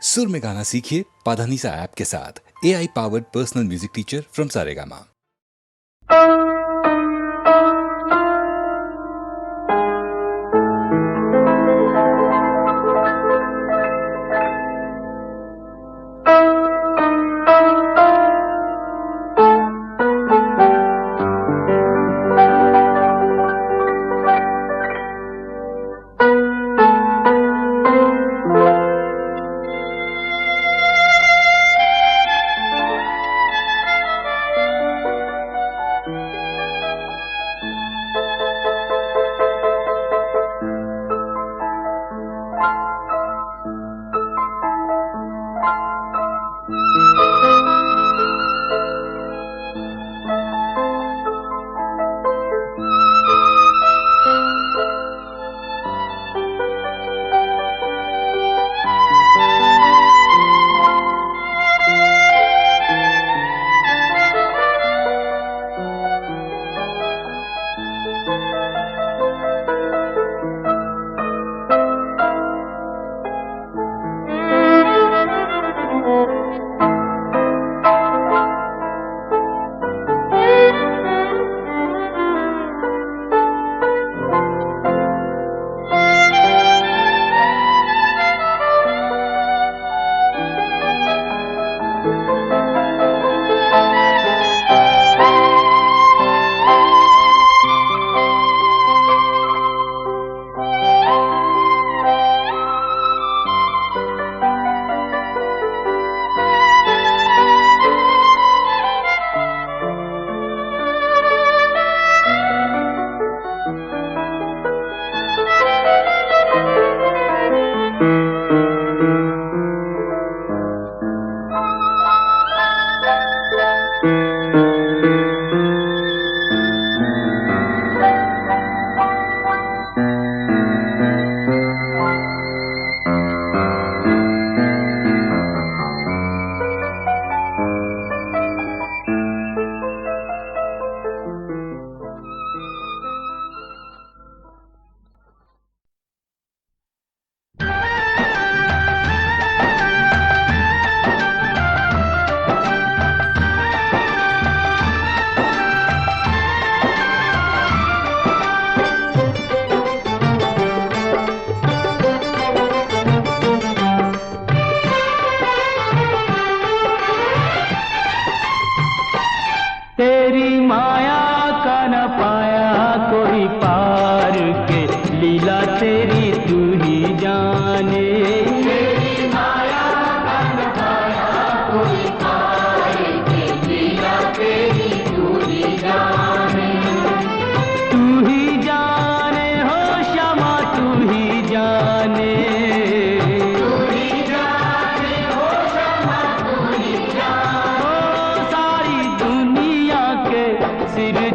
सुर में गाना सीखिए पाधानीसा ऐप के साथ। AI powered personal music teacher from Saregama.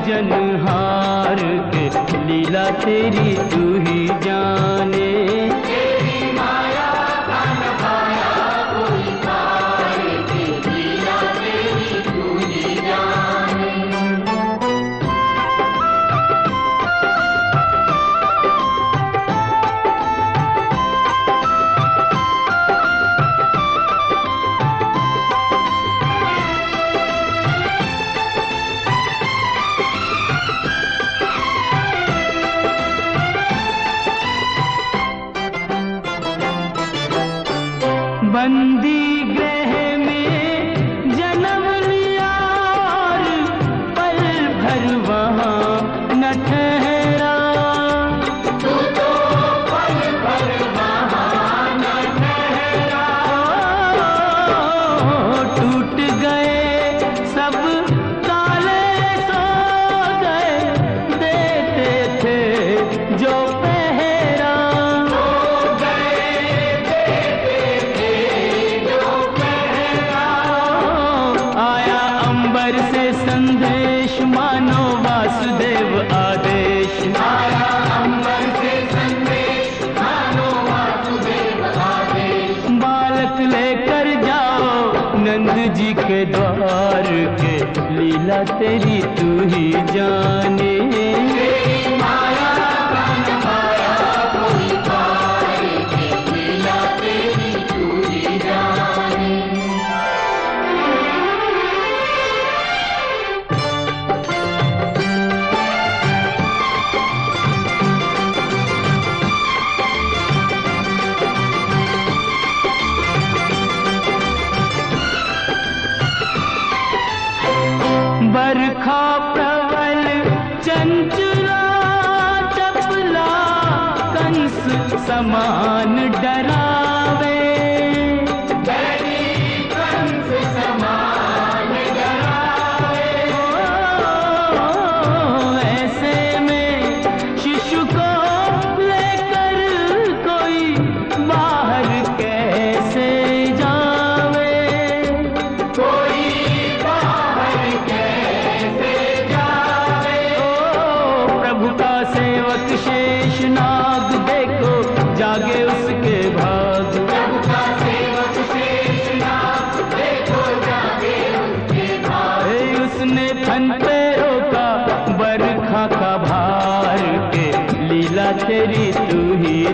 जनहार के लीला तेरी तू ही जाने। तेरी माया का न पाया कोई पार के लीला तेरी तू ही जाने। बंदी गृह में जन्म लिया और पल भर वहाँ न ठहरा। तू तो पल भर वहाँ न ठहरा। टूट गए सब ताले सौदे देते थे जो पहरा। संदेश मानो वासुदेव आदेश। आया अंबर से संदेश मानो वासुदेव आदेश। बालक लेकर जाओ नंद जी के द्वार के लीला तेरी तू ही जाने। तेरी माया का न पाया कोई पार के लीला तेरी तू ही जाने।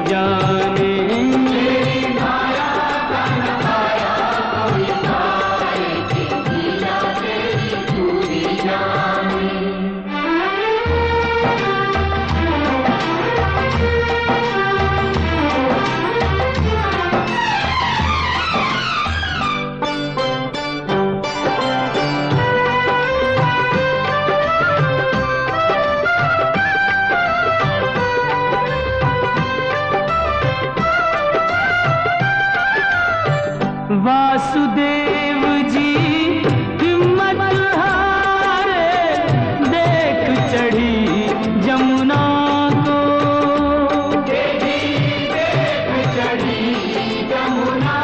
जाने। वासुदेव जी हिम्मत हारे, देख चढ़ी जमुना को। देख चढ़ी जमुना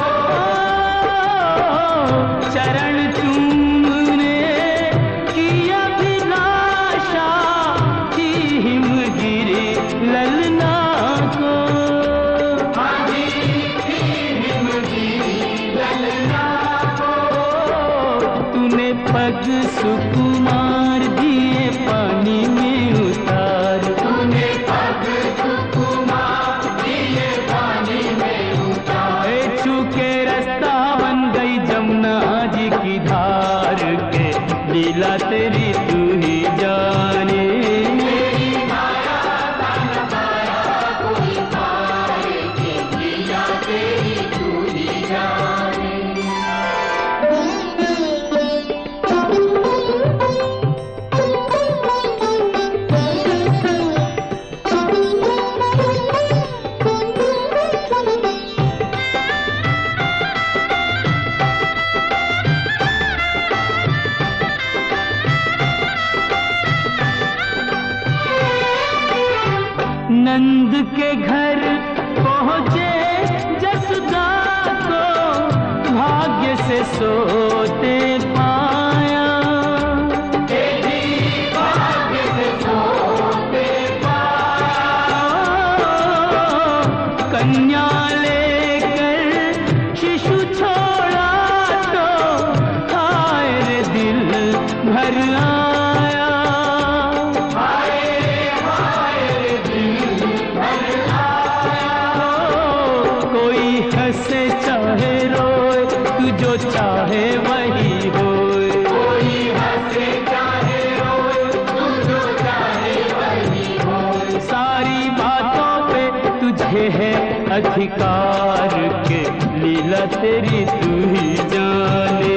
को। चरण चूमने की अभिलाषा थी हिमगिरी ललना को। पग सुकुमार दिए पानी में उतार। तूने पग सुकुमार दिए पानी में उतार। छू के रास्ता बन गई जमुना जी की धार के, लीला तेरी तू ही जाने। नंद के घर पहुँचे जसुदा को, भाग्य से सोते पाया। भाग्य से सोते पाया। कन्या लेकर शिशु छोड़ा तो हाय रे दिल भर आया। हंसे चाहे रोए तू जो चाहे वही होए। कोई हंसे चाहे रोए तू जो चाहे वही होए। सारी बातों पे तुझे है अधिकार के, लीला तेरी तू ही जाने।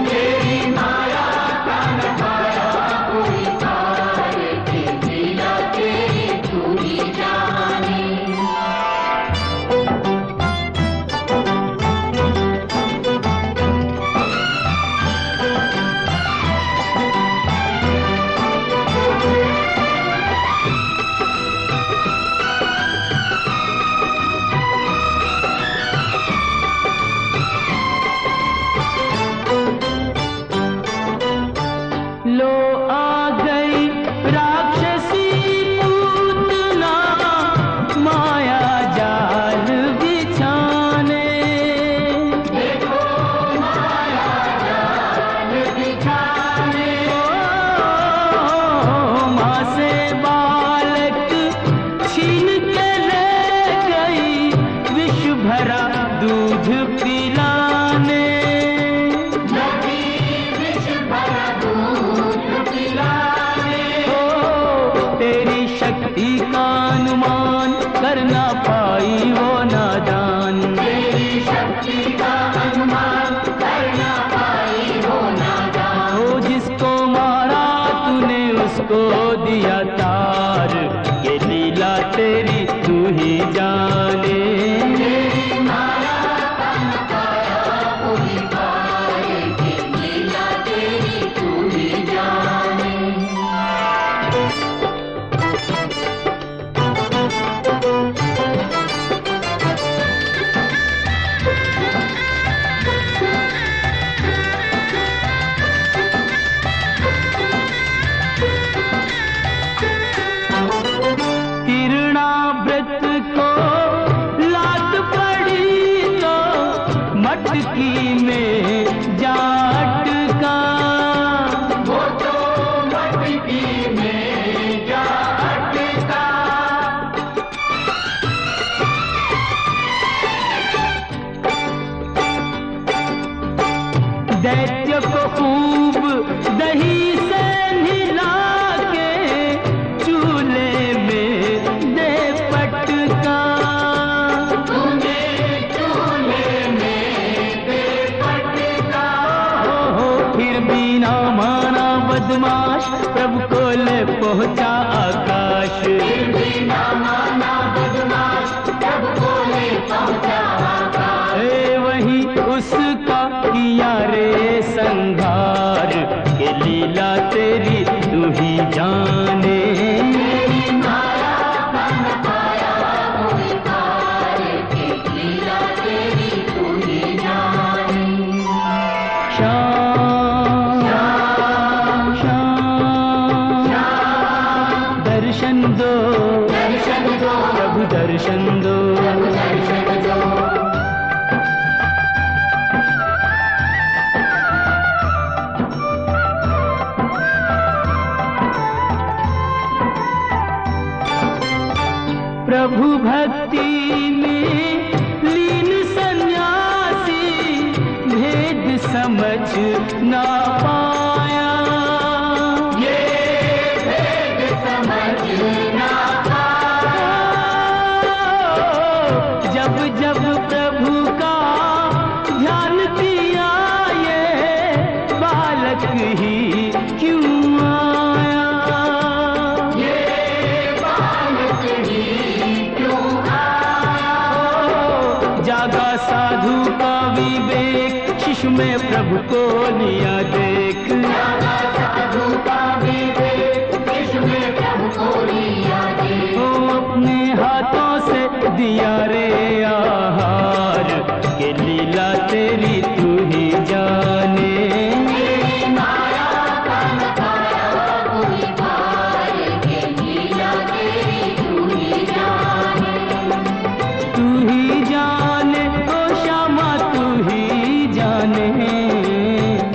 तेरी माया का नखाया कोई तार के, लीला तेरी तू ही जाने। लो आ गई राक्षसी पूतना, माया जाल बिछाने। देखो माया जाल बिछाने। माँ से बालक छीन के ले गई, विष भरा दूध पिलाने। तेरी शक्ति का अनुमान कर ना पाई वो नादान। तेरी शक्ति का अनुमान कर ना पाई वो नादान। वो जिसको मारा तूने उसको दिया तार, ये लीला तेरी तू ही जाने। तेरी माया का नखाया कोई तार के, लीला तेरी तू ही जाने। व्रत को लात पड़ी तो मटकी में जाट का। वो तो मटकी में जाट का। दैत्य को खूब दही से नहला के चूल्हे में दे पटका। चूल्हे में दे पटका। हो फिर भी ना माना बदमाश, प्रभु को ले पहुंचा आकाश। फिर भी ना माना बदमाश, प्रभु को ले पहुंचा आकाश। वही उसका किया रे संघार, के लीला तेरी तू ही जाने। तेरी माया बन पाया कोई पार, के लीला तेरी तू ही जाने। श्याम श्याम श्याम दर्शन दो, दर्शन दो प्रभु, दर्शन दो, दर्शन दो। प्रभु भक्ति में लीन सन्यासी भेद समझ ना पाया। ये भेद समझ ना पाया। जब जब प्रभु का ध्यान किया, ये बालक ही क्यों आया। ये बालक ही जागा साधु का विवेक, शिशु में प्रभु को लिया देख। जागा साधु का विवेक, शिशु में प्रभु को लिया देख। वो अपने हाथों से दिया रे आहार, के लीला तेरी तू ही जाने। तेरी माया का न पाया कोई पार, के लीला तेरी तू ही जाने। तू ही जाने ओ श्यामा, तू ही जाने।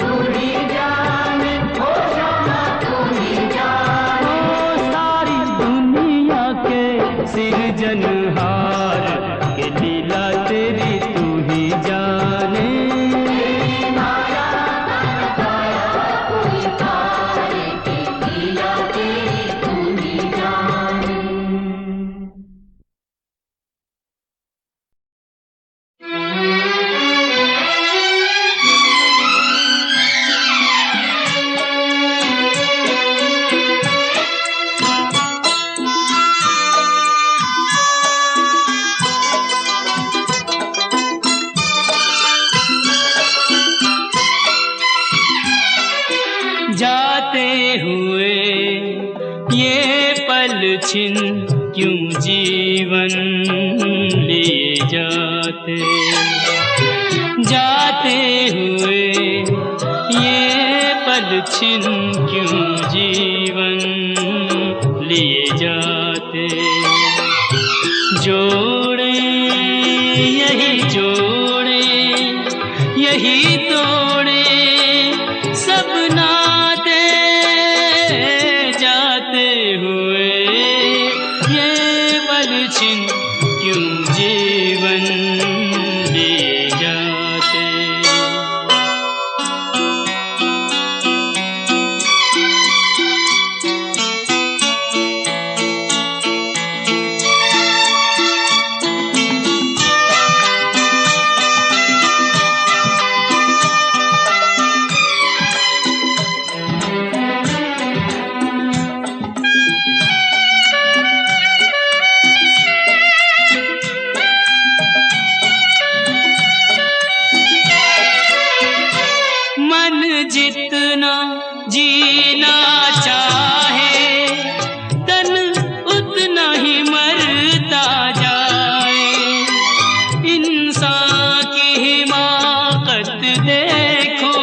तू ही जाने ओ श्यामा, तू ही जाने। ओ सारी दुनिया के सिरजनहार, के लीला तेरी तू ही जाने। तेरी माया का न पाया कोई पार, के लीला तेरी तू ही जाने। जाते हुए ये पल छिन क्यों जीवन लिए जाते। जाते हुए ये पल छिन क्यों जीवन लिए जाते। जोड़े यही जोड़े, यही तोड़े सब नाते। जाते हुए ये पल छिन क्यों जीवन लिए जाते। जितना जीना चाहे तन उतना ही मरता जाए। इंसान की हिमाकत देखो,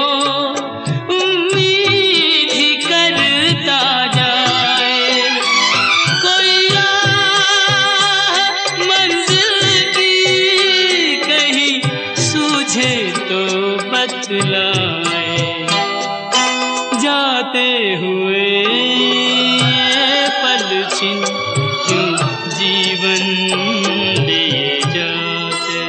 उम्मीद ही करता जाए। कोई राह मंजिल की कहीं सूझे तो बतलाए। जाते हुए ये पल छिन क्यों जीवन लिए जाते।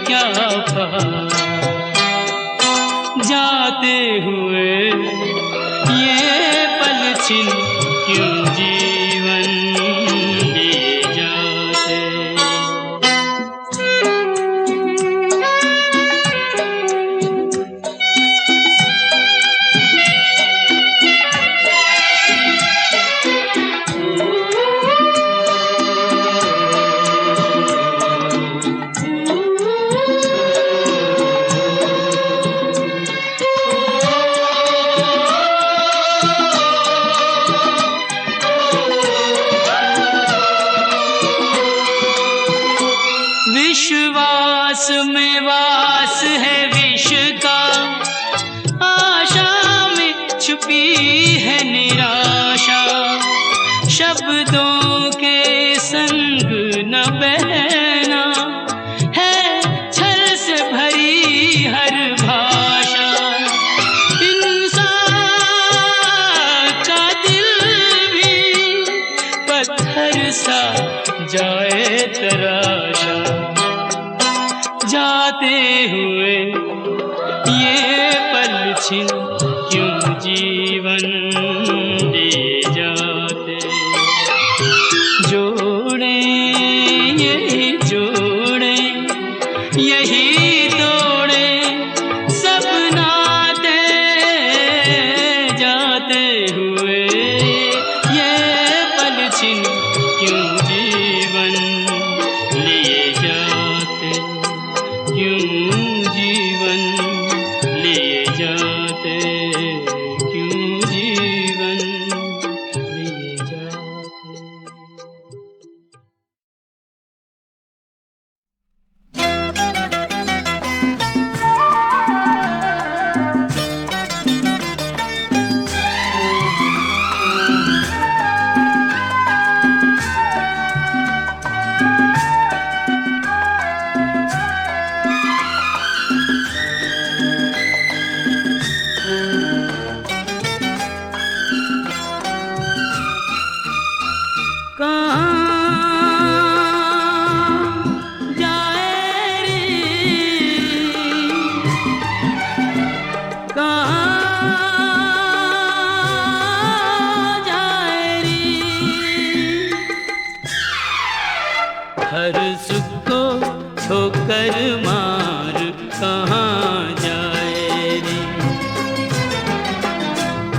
क्या पाया। जाते हुए ये पल छिन क्यों जीवन लिए जाते। विश्वास में वास है विष का, आशा में छुपी है निराशा। शब्दों के संग न बहना है, छल से भरी हर भाषा। इंसान का दिल भी पत्थर सा जाए तराशा। जाते हुए ये पल छिन क्यों जीवन लिए जाते। जोड़े यही जोड़े यही तोड़े सब नाते। जाते हुए ये पल छिन क्यों जीवन लिए जाते। क्यों जीवन लिए जाते, क्यों जीवन लिए जाते। हर सुख को ठोकर मार कहाँ जाए रे।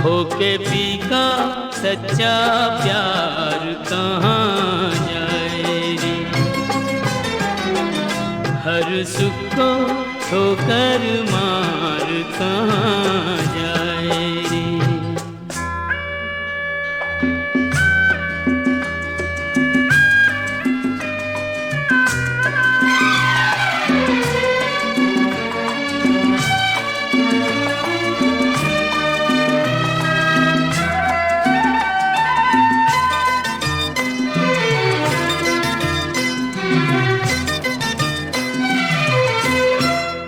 होके फीका सच्चा प्यार कहाँ जाए रे। हर सुख को ठोकर मार कहाँ जाए रे।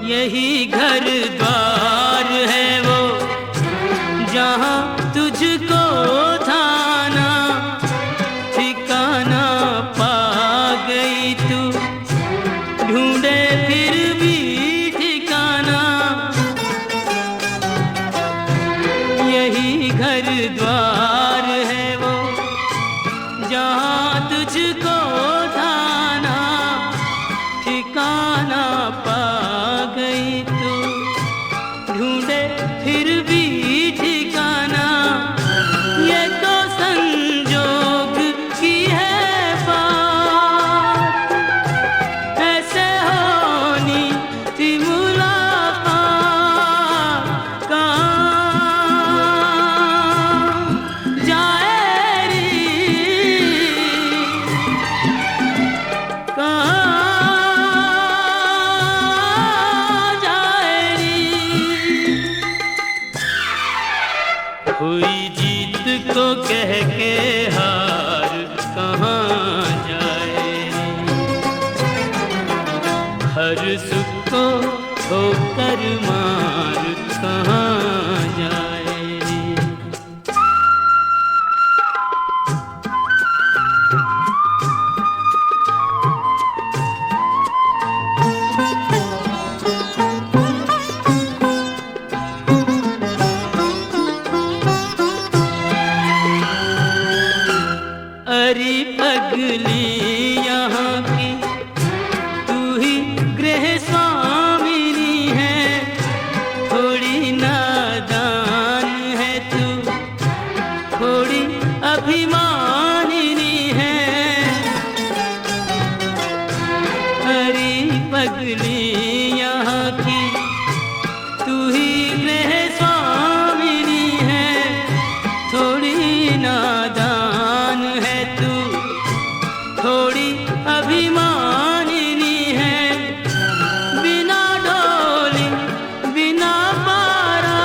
यही घर द्वार है वो जहाँ तुझको थाना ठिकाना पा गई तू। ढूंढे फिर भी ठिकाना। यही घर द्वार है वो जहाँ तुझको थाना ठिकाना पा गई तू। ढूंढे फिर भी ठिकाना। ये तो संजोग की है बात, ऐसे होनी थी मुलाकात। कहाँ जाए रे, कहाँ हुई जीत को कह के हार कहाँ जाए। हर सुख को ठोकर मार कहाँ जाए। पगली यहाँ की, तू ही गृह स्वामिनी है, थोड़ी नादान है तू, थोड़ी अभिमानिनी है। बिना डोली बिना पारा,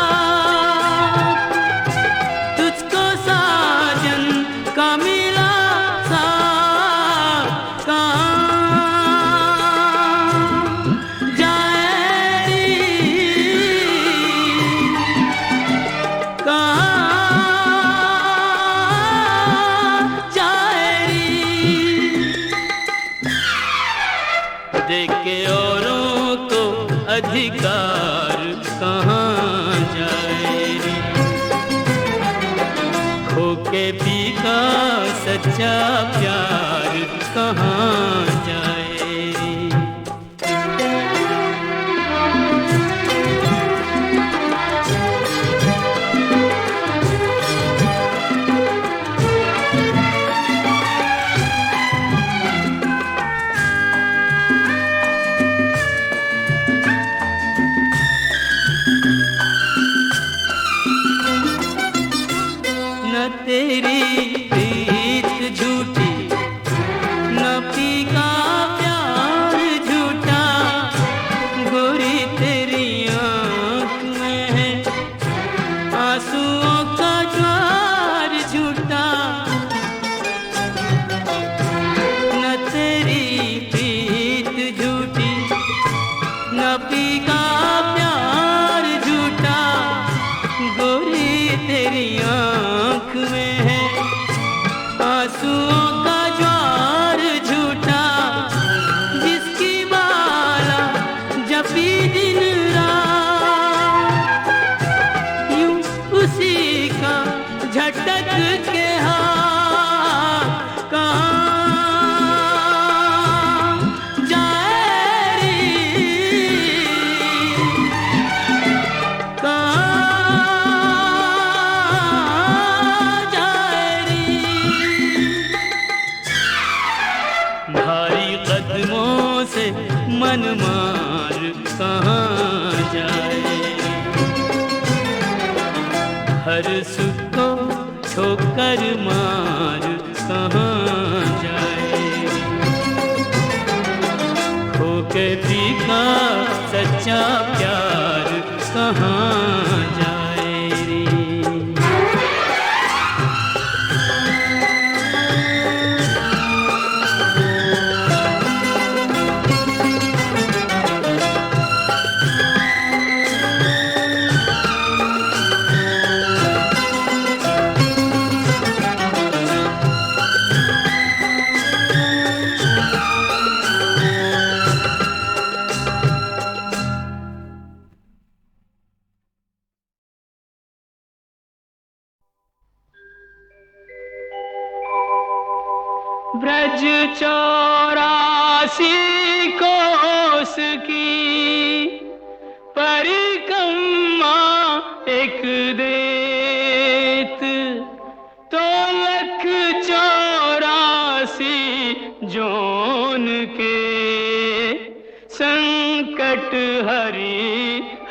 तुझको साजन का मिला सा कहाँ जाए री, कहाँ जाए री। देख के औरों को अधिकार कहाँ जाए री, खो के पी का सच्चा प्यार कहाँ जाए री। न तेरी प्रीत झूठी, न पी का प्यार झूठा, गोरी तेरी आँख में है आंसुओं का ज्वार झूठा। न तेरी प्रीत झूठी, न पी का प्यार झूठा, गोरी तेरी आँख में है आंसुओं का ज्वार झूठा। जिसकी माला जपी दिन रात, यूं उसी का झटक के हाथ कहाँ जाए री, कहाँ जाए री। भारी कदमों से मन मार कहाँ जाए, हर सुख को ठोकर मार कहाँ जाए, खो के पी का सच्चा प्यार कहाँ जाए रे। ब्रज 84 कोस की परिक्रमा एक देत, तो 184 जोन के संकट हरि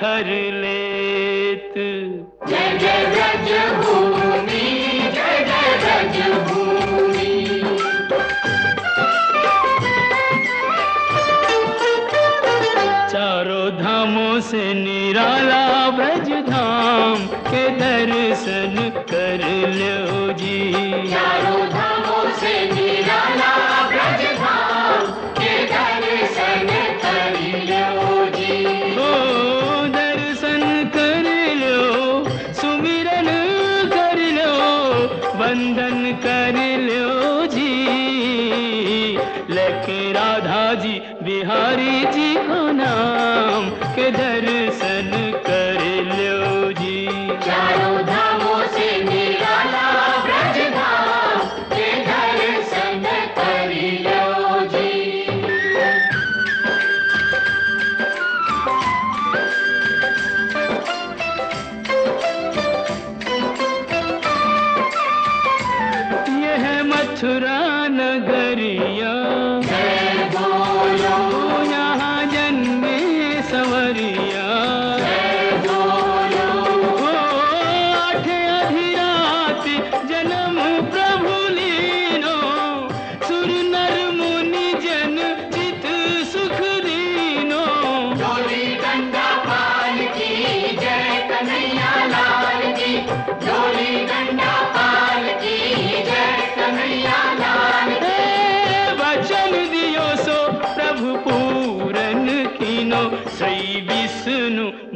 हर लेत। जय जय ब्रज भूमि, जय जय ब्रज भूमि। चारों धामों से निराला ब्रज धाम के दर्शन कर लो जी। चारों धामों से निराला ब्रज धाम के दर्शन कर लो जी। ओ दर्शन कर लो, सुमिरन कर लो, वंदन कर लो जी। लेके राधा जी बिहारी जी को नाम के दर्शन कर लो जी। चारों धामों से निराला ब्रज धाम के दर्शन कर लो जी। यह मथुरा नगरिया, जय बोलो यहाँ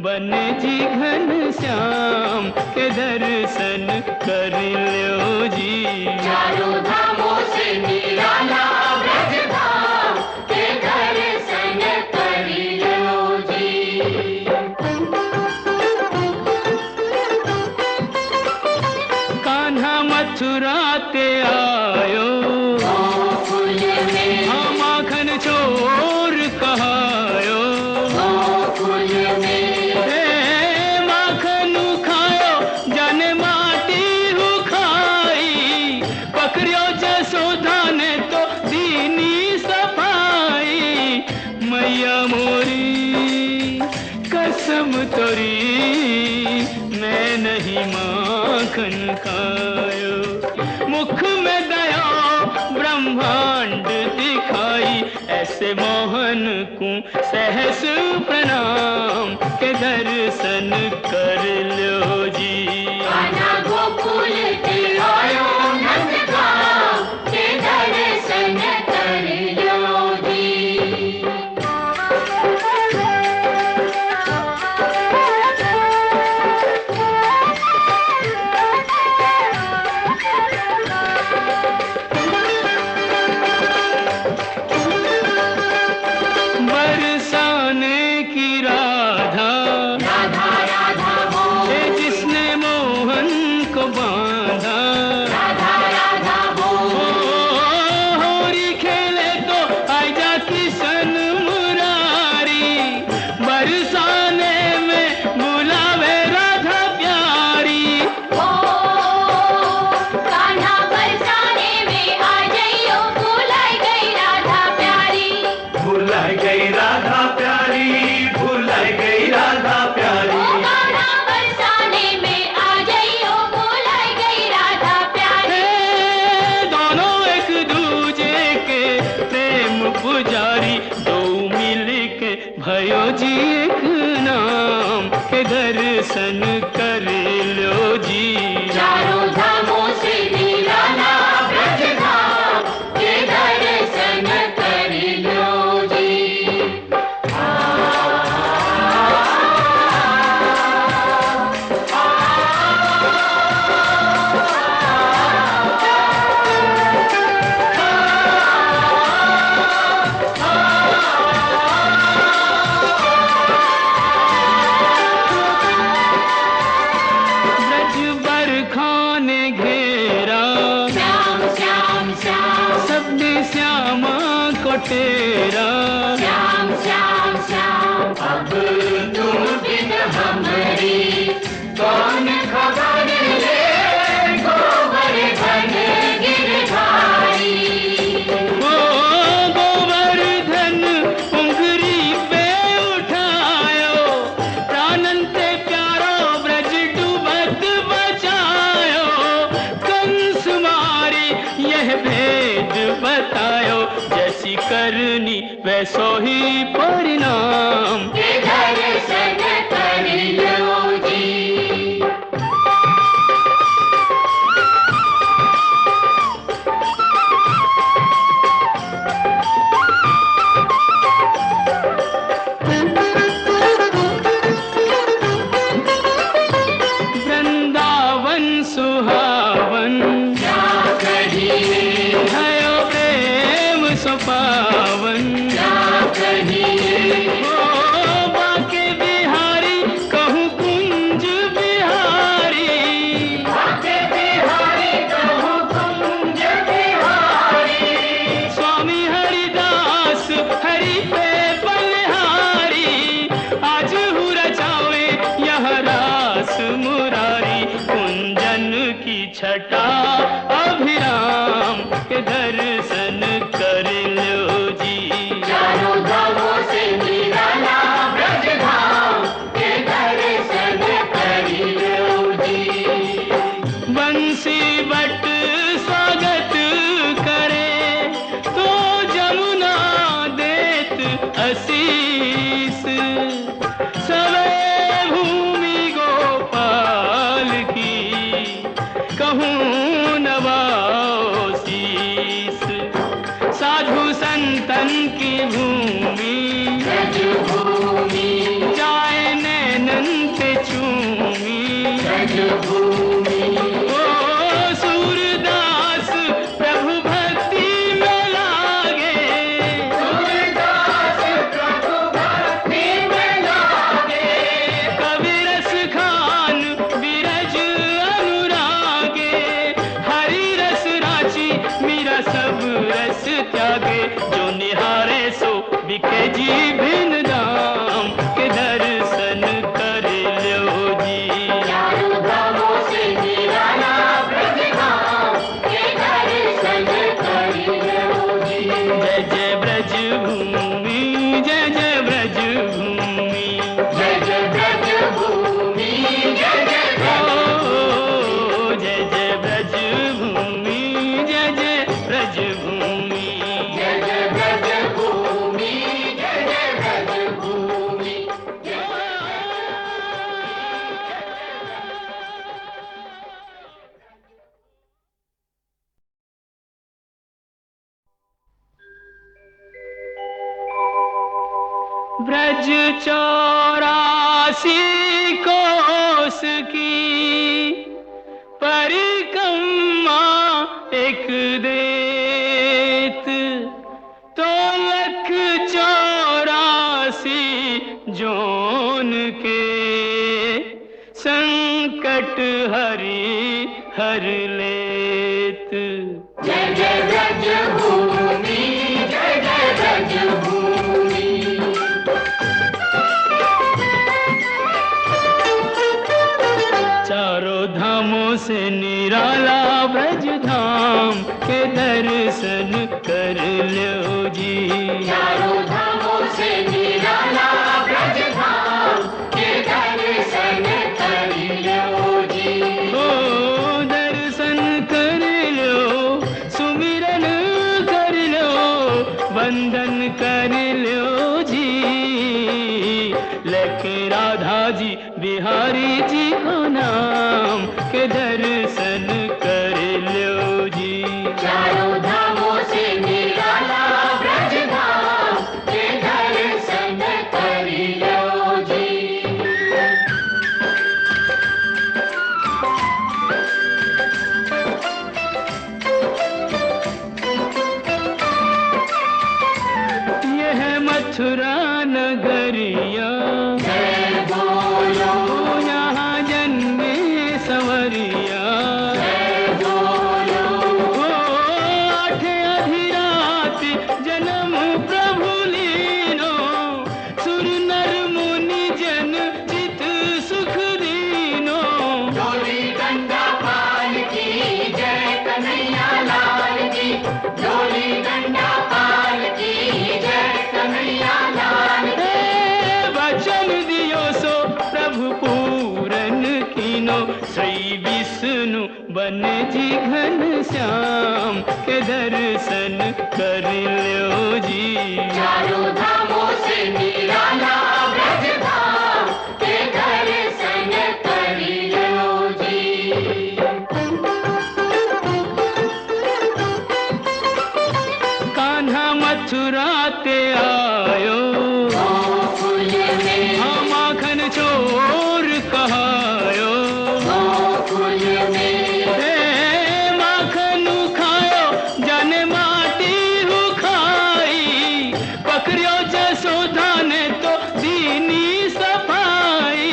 बन जी घन श्याम के दर्शन कर लो जी। चारों धामों से निराला ब्रज धाम के दर्शन कर लो जी। कान्हा मथुरा ते आयो गोकुल में, हाँ माखन चोर कहायो गोकुल में, हे माखन खायो जाने माटी हु खाई, पकड़ियो जसोदा ने तो दीनी सफाई। मैया मोरी कसम तोरी मैं नहीं माखन खायो। मुख में दया ब्रह्मांड दिखाई, ऐसे मोहन को सहस प्रणाम के दर्शन कर लो जी। कान्हा गोकुल के आयो नंदगांव के दर्शन कर लो जी। बरसाने की राधा राधा राधा बोल, है जिसने मोहन को बांधा। राधा राधा बोल, ओ होरी खेले तो आजा किशन मुरारी, बरसाने में बुलावे राधा प्यारी। ओ कान्हा बरसाने में आ जाइयो, भुलाई गई राधा प्यारी। भुलाई गई राधा प्यारी, भुलाई गई राधा ओ प्यारी। कान्हा बरसाने में आ जाइयो, भुलाई गई राधा प्यारी। हे दोनों एक दूजे के प्रेम पुजारी, दो मिल के भयो जी एक नाम के दर्शन कर लो जी। चारों धामों से निराला ब्रज धाम के दर्शन कर लो जी। ब्रज बरखा ने घेरा, श्याम श्याम श्याम, सबने श्यामा को तेरा। श्याम श्याम श्याम, अब तुम बिन हमारी कौन खबर ले, गोवर्धन गिरधारी। ओ गोवर्धन उंगरी पे उठायो, प्राणन ते प्यारो ब्रज डूबत बचायो। कंस मारी यह भेद बतायो, जैसी करनी वैसो ही परिणाम। के दर्शन कर लो जी। वृंदावन सुहावन क्या कहिए, भयो प्रेम सो पावन। क्या कहिए, ओ बाके बिहारी कहूँ कुंज बिहारी, बाके बिहारी कहूँ कुंज बिहारी। स्वामी हरिदास हरि पे बलिहारी, आज हूँ रचावे यह रास मुरारी। कुंजन की छटा अभिराम के दर्शन कर लो जी। चारों धामों से निराला ब्रज धाम के दर्शन कर लो जी। बंसी बट स्वागत करे तो जमुना देत आशीष, सवे भूमि गोपाल की कहूँ नवाओ शीस। साधु संतन की भूमि ब्रज भूमि, जाए नैनन के जी भिन्न धाम के दर्शन कर लो जी। चारों धामों से निराला ब्रज धाम के दर्शन कर लो जी। जय जय ब्रज भूमि, जय जय ब्रज भूमि, जय जय ब्रज भूमि, जय जय ब्रज ओ जय जय ब्रज भूमि, जय जय ब्रज भूमि। जय जय ब्रज भूमि, जय जय ब्रज भूमि। ब्रज 84 कोस की परिक्रमा एक देत, तो 184 जोन के संकट हर लेत। जय जय ब्रज भूमि, जय जय ब्रज भूमि। चारों धामों से निराला ब्रज धाम के दर्शन कर लो जी। चारों धामों से निराला ब्रज धाम के दर्शन कर लो जी। ओ दर्शन कर लो, सुमिरन कर लो, वंदन कर लो जी। लेके राधा जी बिहारी जी को नाम के दर्शन कर लो जी। चारों धामों से निराला ब्रज धाम के दर्शन कर लो जी। यह मथुरा नगरिया, जय बोलो, यहाँ जन्मे संवरिया। जय बोलो, ओ आठ अधिराति जन्म प्रभु लीनो, सुर नर मुनि जन चित सुख दीनो। डोली डंडा पाल की जय कन्हैया लाल की। डोली डंडा पाल की जय कन्हैया लाल की। वचन दियो सो प्रभु पूरन कीनो, श्री विष्णु बन जी घन श्याम के दर्शन कर लो जी। चारों धामों से निराला ब्रज धाम के दर्शन कर लो जी। कान्हा मथुरा ते आयो, गोकुल में, हाँ माखन चोर कहायो। गोकुल में, माखन खायो जाने माटी हु खाई, पकड़ियो जसोदा ने तो दीनी सफाई।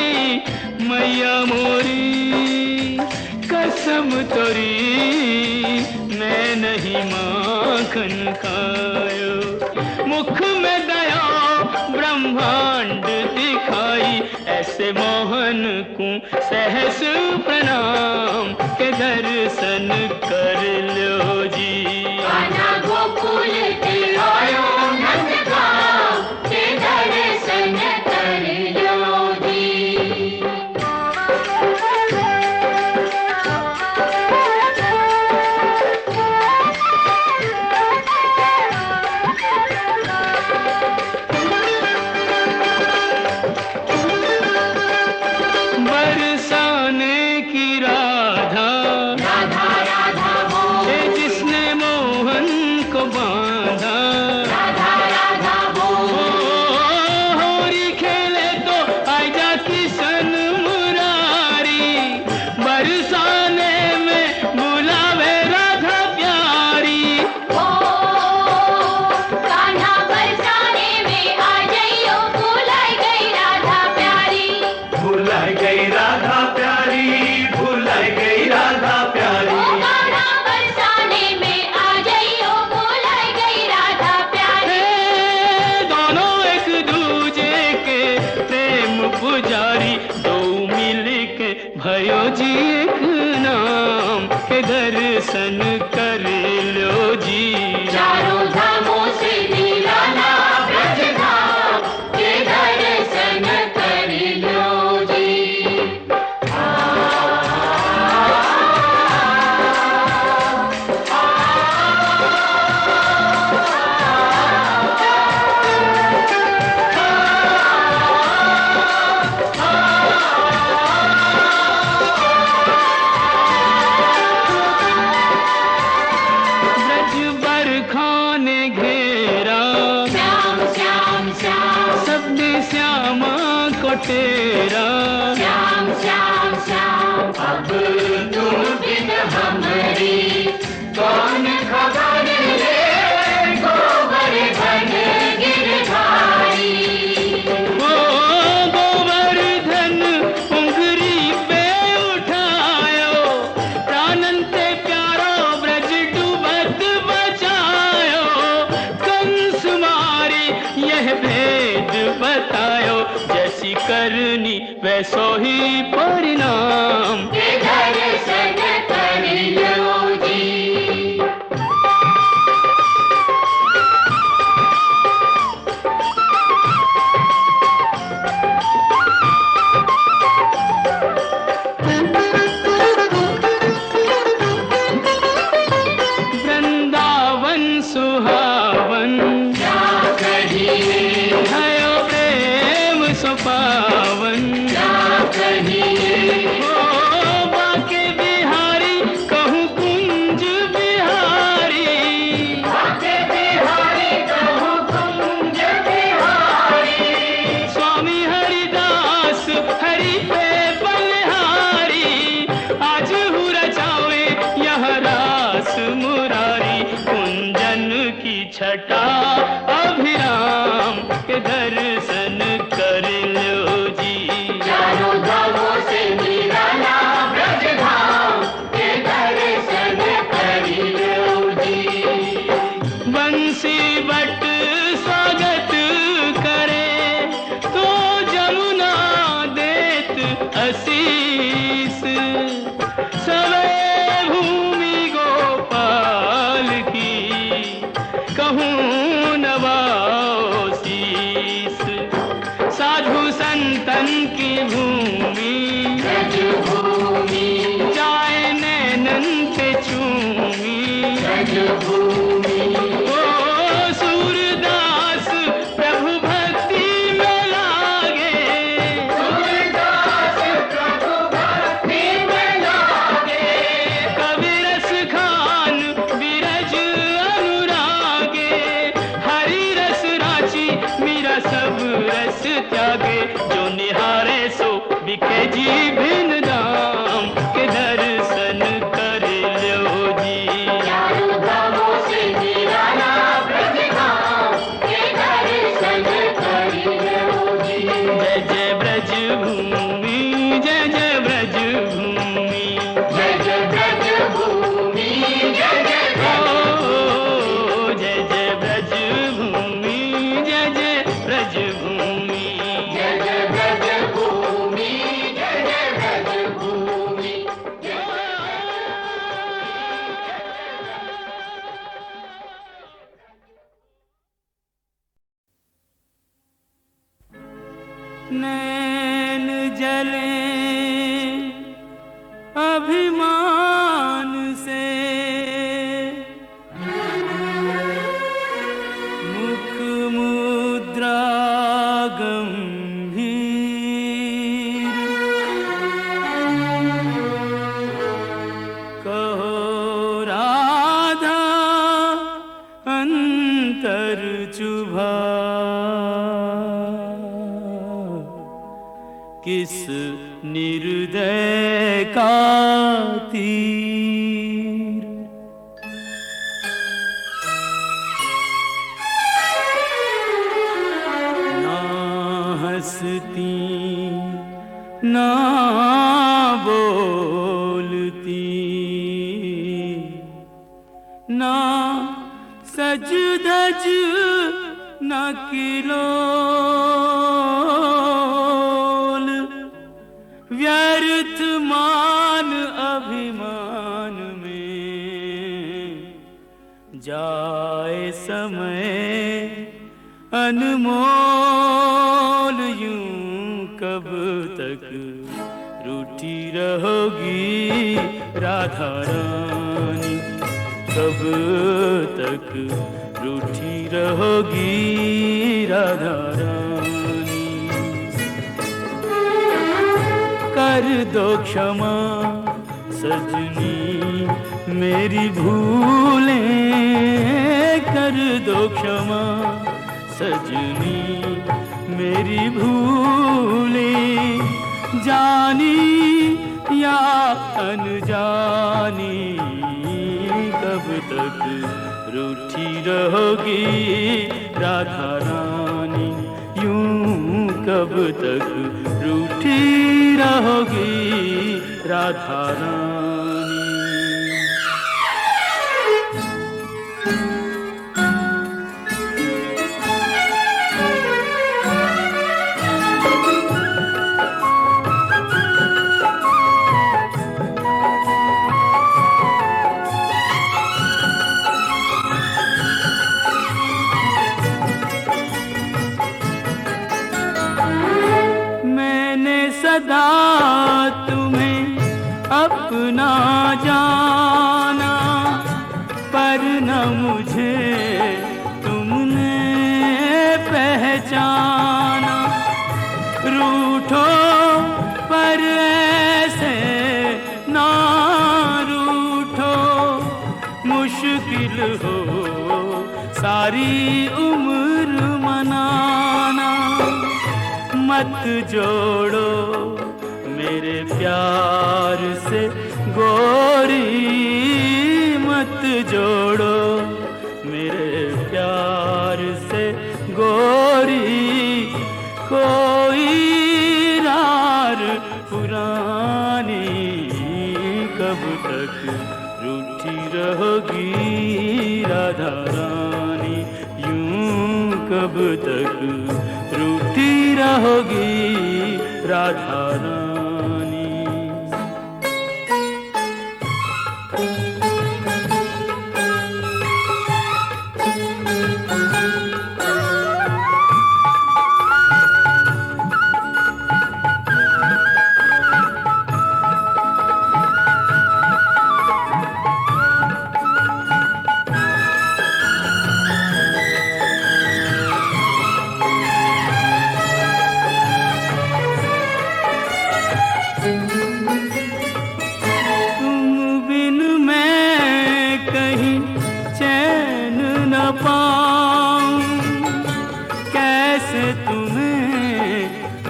मैया मोरी कसम तोरी, मैं नहीं माखन खायो। मुख में दया ब्रह्मांड दिखाई, ऐसे मोहन को सहस प्रणाम के दर्शन कर लो जी। कान्हा गोकुल के आयो नंदगांव के दर्शन कर लो जी। बरसाने की राधा, राधा राधा बोल, जिसने मोहन को बांधा। राधा राधा भयो जी एक नाम के दर्शन कर लो जी। चारों धामों से निराला ब्रज धाम के दर्शन कर लो जी। तेरा श्याम श्याम श्याम अब तुम बिन हमारी कौन खबर ले गोवर्धन गिरधारी। ओ गोवर्धन उंगरी पे उठायो प्राणंते प्यारो ब्रज डूबत बचायो। कंस मारी यह भेद बतायो जैसी करनी वैसो ही परिणाम के दर्शन कर लो जी। वृंदावन सुहावन क्या कहिए भयो प्रेम सुपावन क्या कहिए ओ बाके बिहारी कहूँ कुंज बिहारी। बाके बिहारी कहूँ कुंज बिहारी। स्वामी हरिदास हरि पे बलिहारी आज हूँ रचावे यह रास मुरारी। कुंजन की छटा अभिराम के दर्शन कर लो जी। चारों धामों से निराला ब्रज धाम के दर्शन कर लो जी। बंसी बट स्वागत करे तो जमुना देत आशीष। सवे भूमि गोपाल की कहूँ नवाओ शीस। साधु संतन की भूमि ब्रज भूमि जाए नैनन पे चूमी। ब्रज भूमि ओ सूरदास प्रभु भक्ति में लागे। सूरदास प्रभु भक्ति में लागे। कवि रस खान विरज अनुरागे। हरि रस राची मीरा सब रस त्यागे। जो निहारे सो बिके जी भिन्न दाम के दर्शन कर लो जी। चारों धामों से निराला ब्रज धाम के दर्शन कर लो जी। जय जय ब्रज भूमि जय जय ब्रज भूमि। जय जय ब्रज भूमि जय जय ब्रज ओ जय जय ब्रज भूमि जय जय ब्रज भूमि। जय जय ब्रज भूमि जय जय ब्रज भूमि। नैन जले अभिमान से मुख मुद्रा गंभीर। कहो राधा अंतर चुभा किस निर्दय का तीर। ना हंसती ना बोलती ना सज धज न किलोल। व्यर्थ मा समय अनमोल यूं कब तक रूठी रहोगी राधा रानी, कब तक रूठी रहोगी राधा रानी। कर दो क्षमा सजनी मेरी भूलें, कर दो क्षमा सजनी मेरी भूलें, जानी या अनजानी कब तक रूठी रहोगी राधा रानी, यूं कब तक रूठी रहोगी राधा रानी। सदा तुम्हें अपना जाना, पर न मुझे तुमने पहचाना। रूठो पर ऐसे ना रूठो, मुश्किल हो सारी उम्र मनाना। मत जोड़ो मेरे प्यार से गोरी, मत जोड़ो मेरे प्यार से गोरी, कोई यार पुरानी कब तक रूठी रहोगी राधा रानी, यूं कब तक रूठी रहोगी राधा रानी।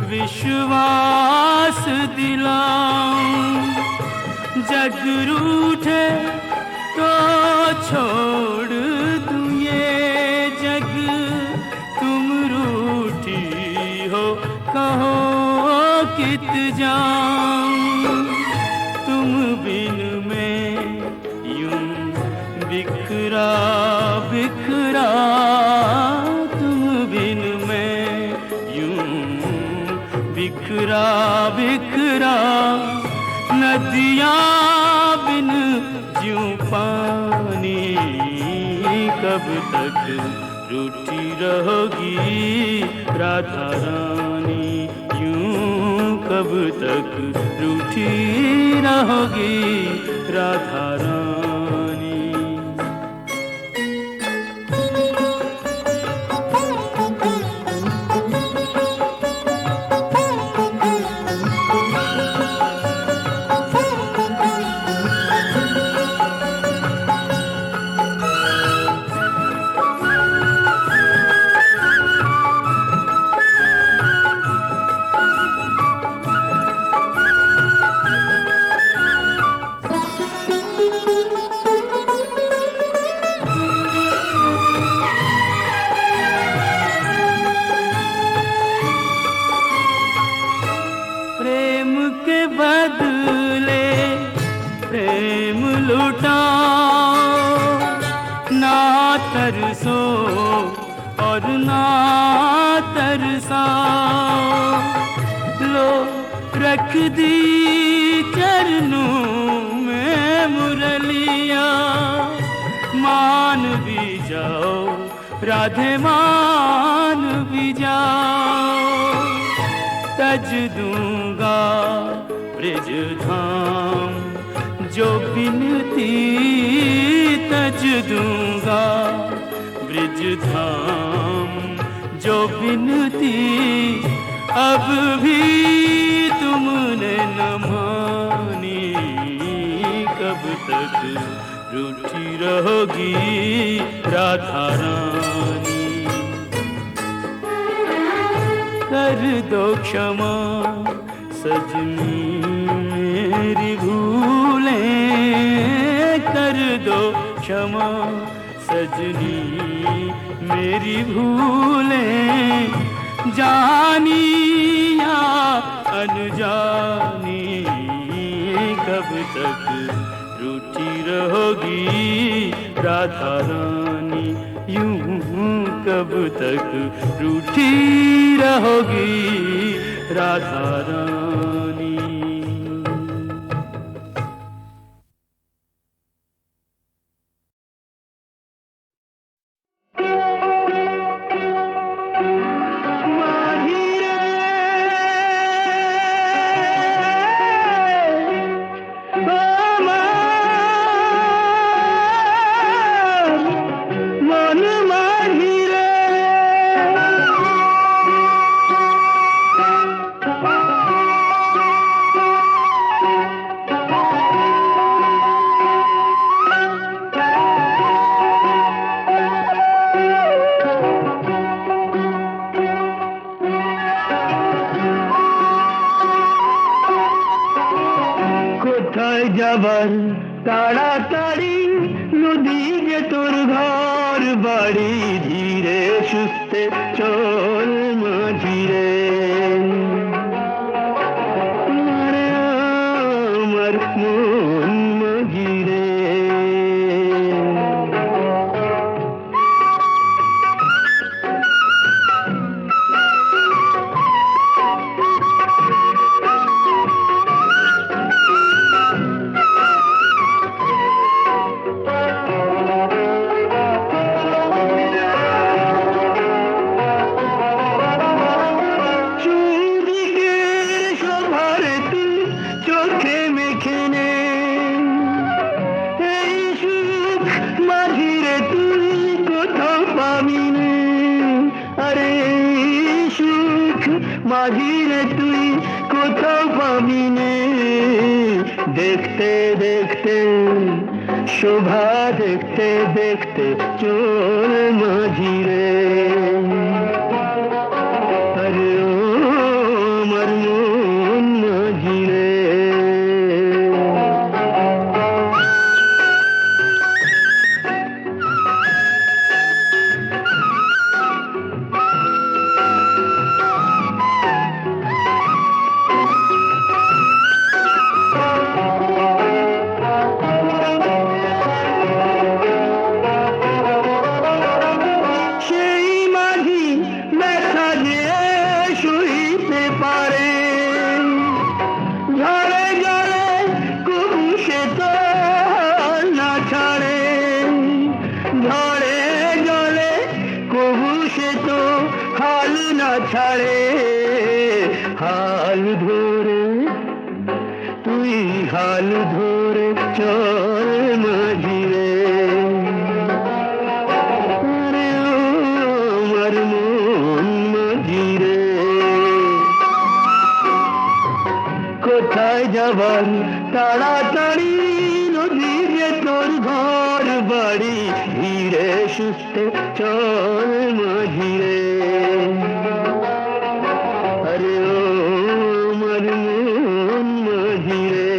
विश्वास दिलाऊं, जग रूठे तो छोड़ दूं ये जग, तुम रूठी हो कहो कित जाऊं। तुम बिन मैं यूं बिखरा बिखरा, तुम बिन मैं यूं बिखरा बिखरा, नदियाँ बिन ज्यों पानी कब तक रूठी रहोगी राधा रानी, यूं कब तक रूठी रहोगी राधा रानी। बदले प्रेम लुटाओ, ना तरसो और ना तरसाओ, लो रख दी चरणों में मुरलिया, मान भी जाओ राधे मान भी जाओ, तज दूंगा ब्रिज धाम जो बिनती, तज दूंगा ब्रिज धाम जो बिनती। अब भी तुमने न मानी, कब तक रूठी रहोगी राधा रानी। कर दो क्षमा सजनी मेरी भूलें, कर दो क्षमा सजनी मेरी भूलें, जानी या अनजानी। कब तक रूठी रहोगी राधा रानी, यूं कब तक रूठी रहोगी राधा रानी। যাবার তাড়াতাড়ি, নদী যে তোর ঘর বাড়ি, ধীরে সুস্থে চল মাঝিরে। আমার মন মাঝিরে। মাঝিরে তুই কোথাও পাবি নে, দেখতে দেখতে শোভা দেখতে দেখতে চল মাঝিরে। আরে ও আমার মন মাঝিরে। ছাড়ে হাল ধরে, তুই হাল ধরে চল মাঝিরে। আরে ও আমার মন মাঝিরে। কোথায় যাবার তাড়াতাড়ি, নদী যে তোর ঘর বাড়ি, ধীরে সুস্থে চল মাঝিরে। আরে ও আমার মন মাঝিরে,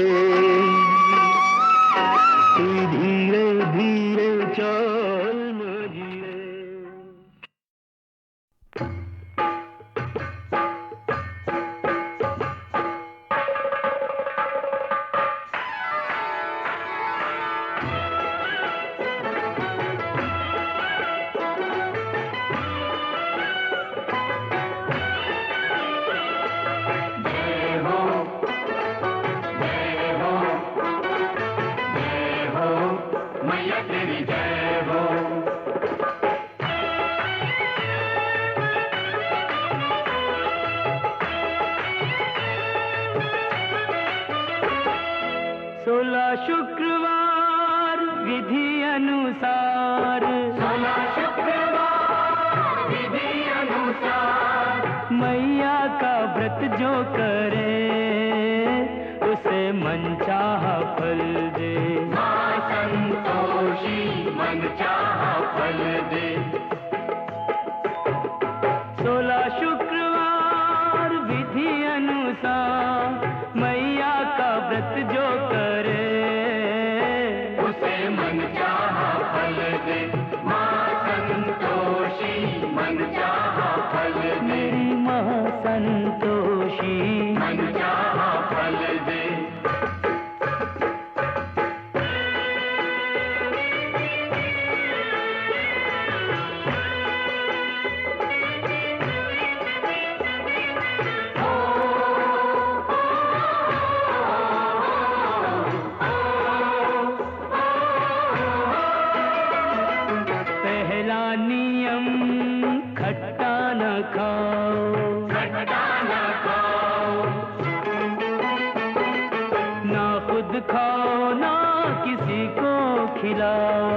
তুই ধীরে ধীরে চল মাঝিরে। 16 शुक्रवार विधि अनुसार, 16 शुक्रवार विधि अनुसार, मैया का व्रत जो करे उसे मनचाहा फल दे। माँ संतोषी मनचाहा फल दे। 16 शुक्रवार विधि अनुसार, मैया का व्रत जो करे उसे मनचाहा फल दे। माँ संतोषी मनचाहा फल दे। मेरी माँ संतोषी मनचाहा फल दे। पहला नियम खट्टा न खाओ, खट्टा न खाओ, ना खुद खाओ ना किसी को खिलाओ।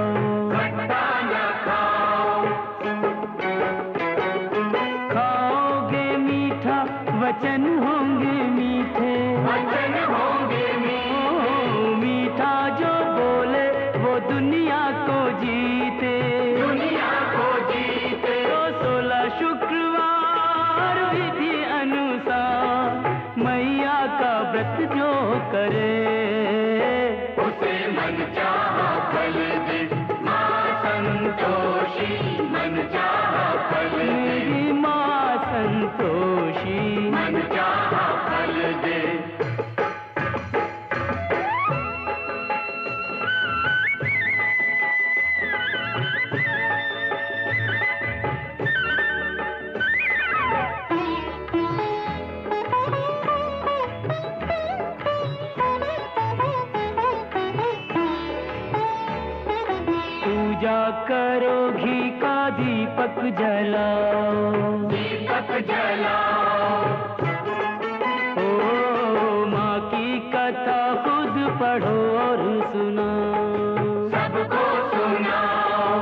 खट्टा न खाओ, खाओगे मीठा वचन होंगे मीठे, वचन होंगे मीठे। मीठा जो बोले वो दुनिया को जीते। दुनिया को जीते। तो 16 शुक्रवार विधि अनुसार, मैया का व्रत जो करे उसे मनचाहा फल दे। माँ संतोषी मनचाहा फल दे। मेरी माँ संतोषी मनचाहा फल दे। पूजा करो घी का दीपक जलाओ, दीपक जलाओ, ओ माँ की कथा खुद पढ़ो और सुनाओ। सबको सुनाओ,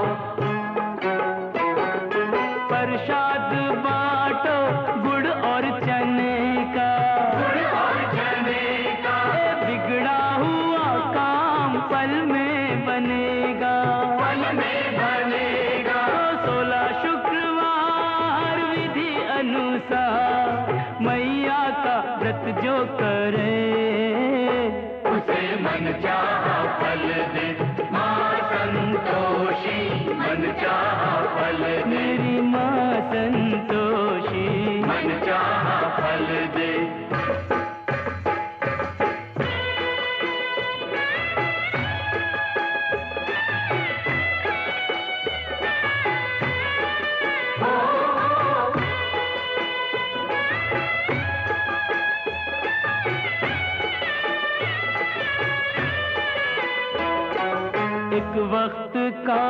प्रसाद बांटो गुड़ और चने का, गुड़ और चने का। ए बिगड़ा हुआ काम पल में बनेगा। फल में बनेगा। तो 16 शुक्रवार विधि अनुसार, मैया का व्रत जो करे उसे मनचाहा फल दे। माँ संतोषी मनचाहा फल दे। मेरी माँ संतोषी मनचाहा फल दे। एक वक्त का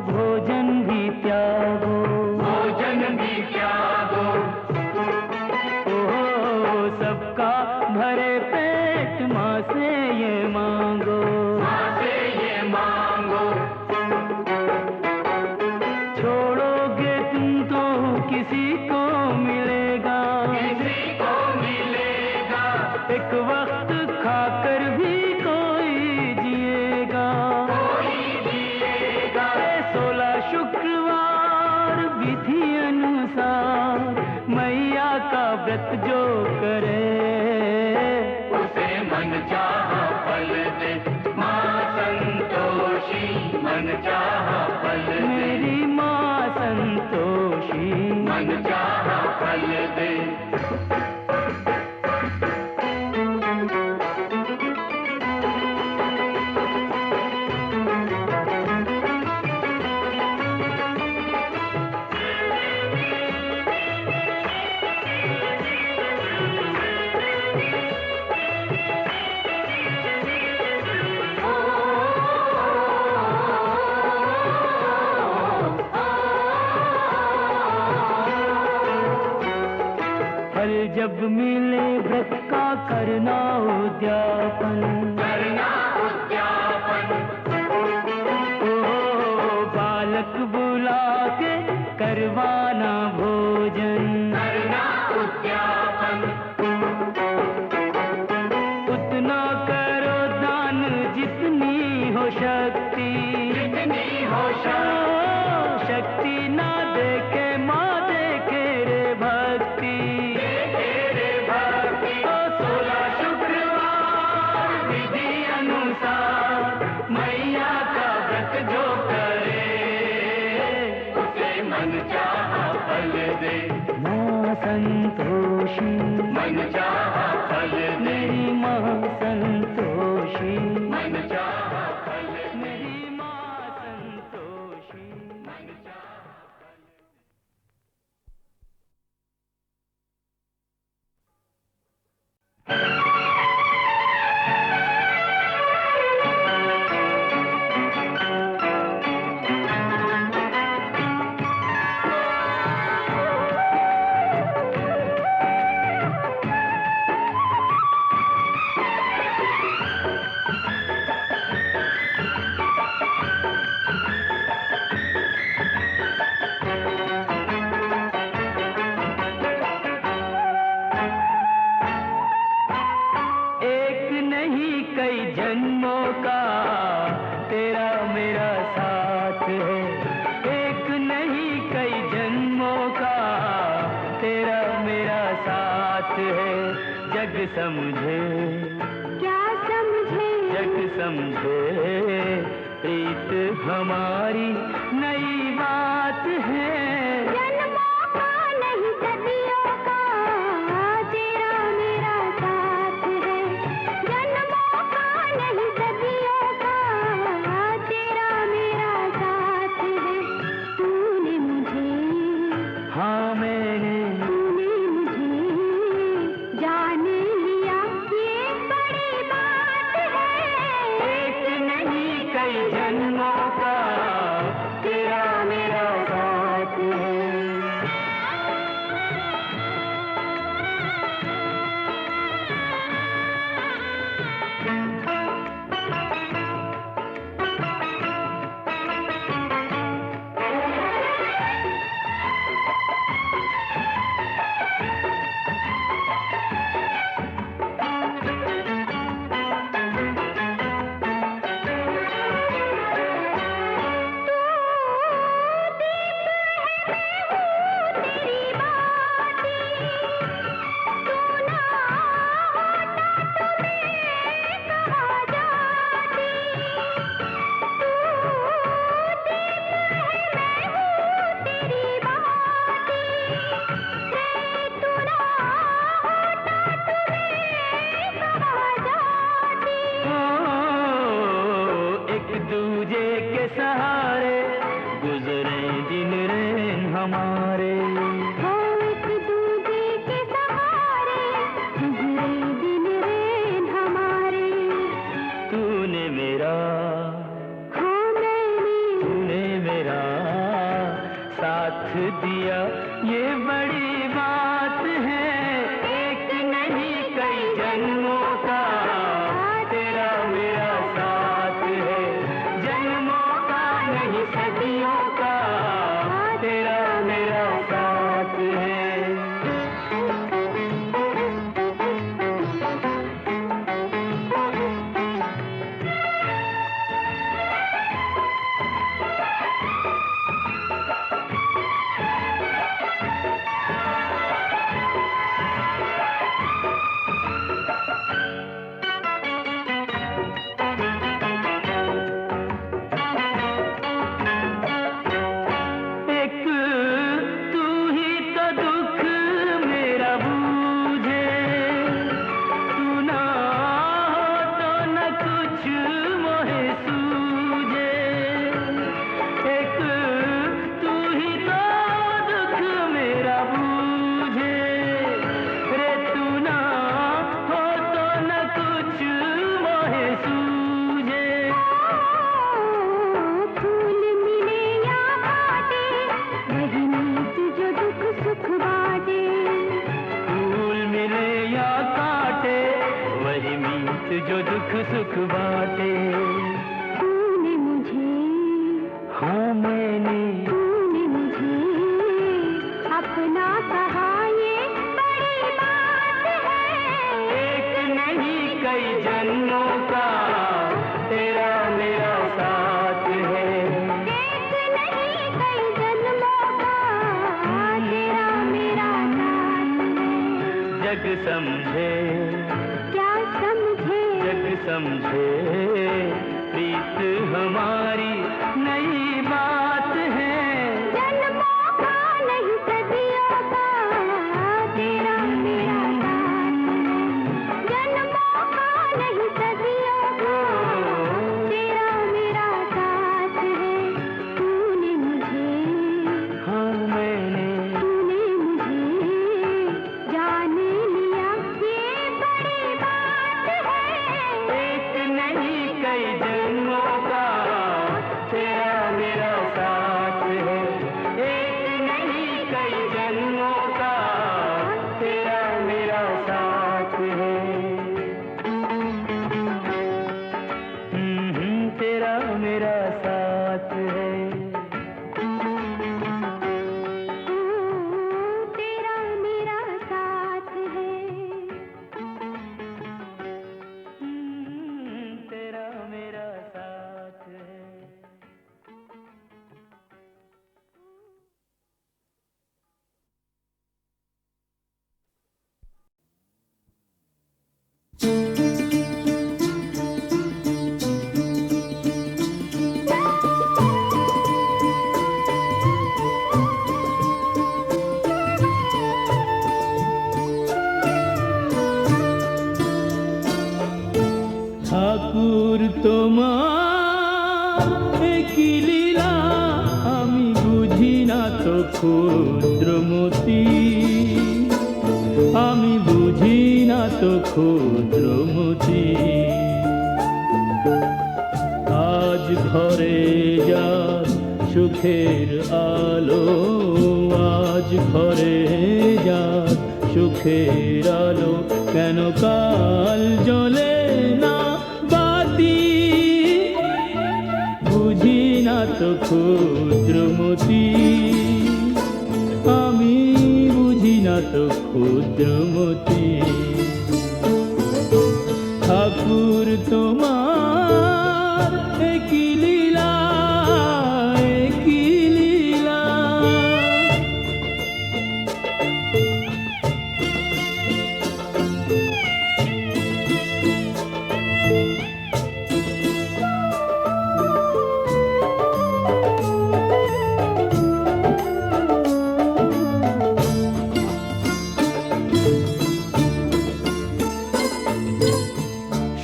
भोजन भी त्यागो, भोजन भी त्यागो, ओ सबका भरे पेट माँ से ये मांगो। माँ से ये मांगो, छोड़ोगे तुम तो किसी को मिलेगा, किसी को मिलेगा। एक वक्त खाकर भी कोई जिएगा। कोई जिएगा। 16 शुक्रवार विधि अनुसार, मैया का व्रत जो करे उसे मनचाहा फल दे। माँ संतोषी मनचाहा फल दे। मेरी माँ संतोषी मनचाहा फल दे। फल जब मिले व्रत का करना उद्यापन, करना उद्यापन। ओ बालक बुला के करवाना भोजन, करना उद्यापन। उतना करो दान जितनी हो शक्ति, जितनी हो शक्ति ना देखे माँ देखे रे भक्ति। तेरे भक्ति। ओ 16 शुक्रवार विधि अनुसार मैया का व्रत जो करे उसे मन चाहा फल दे, माँ संतोषी, मन चाहा फल दे, मेरी माँ संतोषी, मन चाहा फल दे, मेरी माँ संतोषी। मन चाहा फल दे। एक नहीं कई जन्मों का तेरा मेरा साथ है, एक नहीं कई जन्मों का तेरा मेरा साथ है। जग समझे, क्या समझे, जग समझे प्रीत हमारी नई बात है। जन्मों का नहीं सदियों का तेरा मेरा साथ है, जन्मों का नहीं सदियों का तेरा मेरा साथ है। तूने मुझे, हाँ मैंने, तूने मुझे जान लिया ये बड़ी बात है। एक नहीं कई जन्मों का तेरा मेरा साथ है। दूजे के सहारे गुजरे दिन रैन हमारे, हो एक दूजे के सहारे गुजरे दिन रैन हमारे। तूने मेरा, हाँ मैंने, तूने मेरा साथ दिया ये बड़ी बात है। एक नहीं कई जन्मों का तेरा मेरा साथ है, जन्मों का नहीं सदियों का तेरा मेरा साथ है। सुख बाटे। तूने मुझे, हाँ मैंने, तूने मुझे अपना कहा, ये बड़ी बात है। एक नहीं कई जन्मों का तेरा मेरा साथ है। एक नहीं कई जन्मों का तेरा मेरा साथ है। जग समझे, क्या समझे, जग समझे प्रीत हमारी नई बात है। जन्मों का नहीं सदियों का तेरा मेरा साथ है। जन्मों का नहीं सदियों का तेरा मेरा साथ है। तूने मुझे, हाँ मैंने, तूने मुझे जान लिया, ये बड़ी बात है। एक नहीं कई जन्मों का तेरा मेरा साथ है। एक नहीं कई जन्मों का तेरा मेरा साथ है। तेरा मेरा साथ है। तेरा मेरा साथ है। तेरा मेरा साथ है। ঠাকুর তোমার একই লীলা আমি বুঝি না তো ক্ষুদ্রমতি, আমি বুঝি না তো ক্ষুদ্রমতি। আজ ঘরে যার সুখের আলো, আজ ঘরে যার সুখের আলো, কেন কাল জ্বলে না বাতি? বুঝি না তো ক্ষুদ্রমতি, আমি বুঝি না তো ক্ষুদ্রমতি। ঠাকুর তোমার একই লীলা, একই লীলা।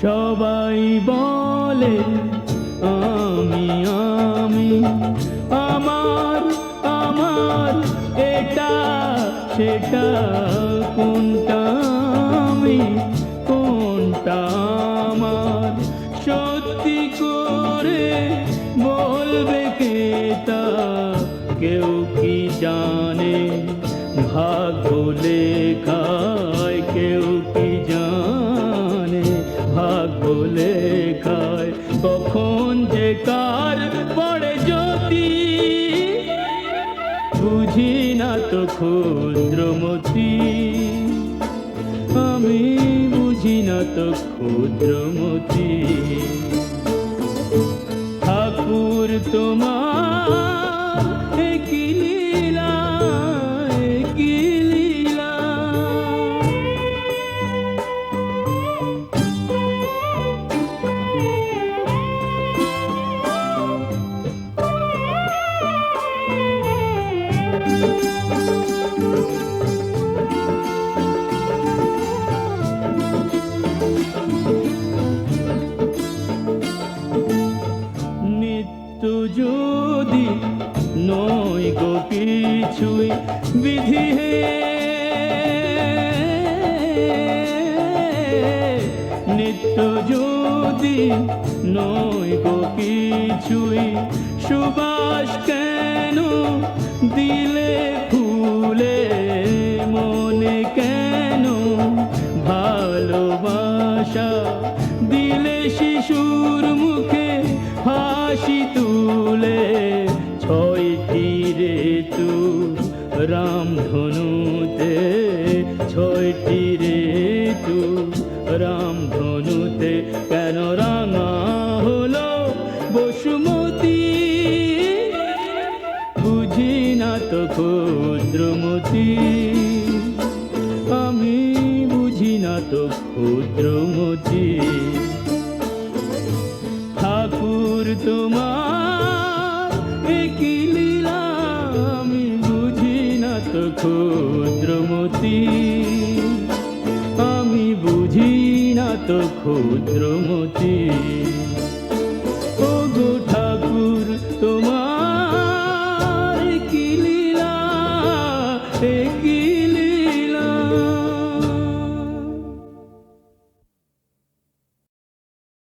সবাই বলে আমি আমি, আমার আমার, এটা সেটা, কোনটা আমি কোনটা আমার? সত্যি করে বলবে কে তা কেউ কি জানে? ভাগ্য লেখায় কেউ কি জানে? ভাগ্য লেখায় কখন যে কার পড়ে জ্যোতি? বুঝি না তো ক্ষুদ্রমতি, আমি বুঝি না তো ক্ষুদ্রমতি। ঠাকুর তোমার একই লীলা, একই লীলা। নিত্য যদি নয় গো কিছুই বিধি হে, নিত্য যদি নয় গো কিছুই, সুবাস কেন দিলে ফুলে মনে, কেন ভালোবাসা দিলে রামধনুতে 6টি ঋতু, রামধনুতে কেন রাঙা হলো বসুমতী? বুঝি না তো ক্ষুদ্রমতি, আমি বুঝি না তো ক্ষুদ্রমতি।